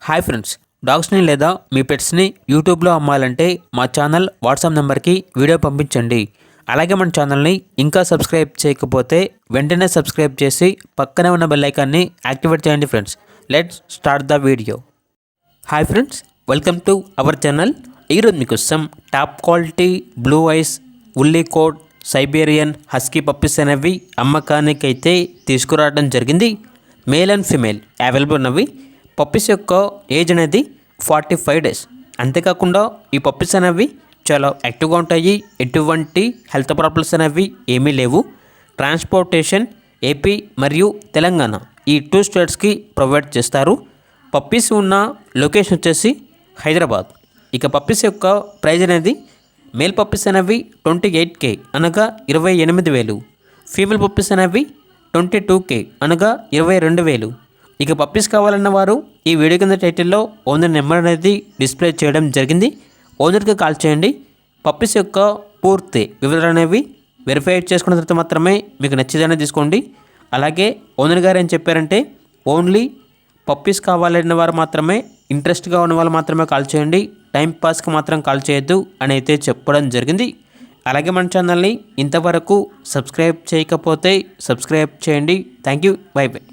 Hi friends, డాగ్స్ని లేదా మీ పెట్స్ని యూట్యూబ్లో అమ్మాలంటే మా ఛానల్ వాట్సాప్ నెంబర్కి వీడియో పంపించండి. అలాగే మన ఛానల్ని ఇంకా సబ్స్క్రైబ్ చేయకపోతే వెంటనే సబ్స్క్రైబ్ చేసి పక్కనే ఉన్న బెల్ ఐకాన్ని యాక్టివేట్ చేయండి friends. Let's start the video. Hi friends, welcome to our channel. ఈరోజు మీకోసం top quality blue eyes woolly coat Siberian husky puppies అనేవి అమ్మకానికి అయితే తీసుకురావడం జరిగింది. మేల్ అండ్ ఫిమేల్ అవైలబుల్ ఉన్నవి. పప్పీస్ యొక్క ఏజ్ అనేది 45 డేస్. అంతేకాకుండా ఈ పప్పీస్ అనేవి చాలా యాక్టివ్గా ఉంటాయి. ఎటువంటి హెల్త్ ప్రాబ్లమ్స్ అనేవి ఏమీ లేవు. ట్రాన్స్పోర్టేషన్ ఏపీ మరియు తెలంగాణ ఈ 2 స్టేట్స్కి ప్రొవైడ్ చేస్తారు. పప్పీస్ ఉన్న లొకేషన్ వచ్చేసి హైదరాబాద్. ఇక పప్పీస్ యొక్క ప్రైజ్ అనేది మేల్ పప్పీస్ అనేవి 28K అనగా 28,000. ఫీమేల్ పప్పీస్ అనేవి 22K అనగా 22,000. ఇక పప్పీస్ కావాలన్న వారు ఈ వీడియో కింద టైటిల్లో ఓనర్ నెంబర్ అనేది డిస్ప్లే చేయడం జరిగింది. ఓనర్కి కాల్ చేయండి. పప్పీస్ యొక్క పూర్తి వివరాలు అనేవి వెరిఫై చేసుకున్న తర్వాత మాత్రమే మీకు నచ్చేదనే తీసుకోండి. అలాగే ఓనర్ గారు ఏం చెప్పారంటే ఓన్లీ పప్పీస్ కావాలన్న వారు మాత్రమే, ఇంట్రెస్ట్గా ఉన్న వాళ్ళు మాత్రమే కాల్ చేయండి, టైం పాస్కి మాత్రం కాల్ చేయొద్దు అని అయితే చెప్పడం జరిగింది. అలాగే మన ఛానల్ని ఇంతవరకు సబ్స్క్రైబ్ చేయకపోతే సబ్స్క్రైబ్ చేయండి. Thank you. By by.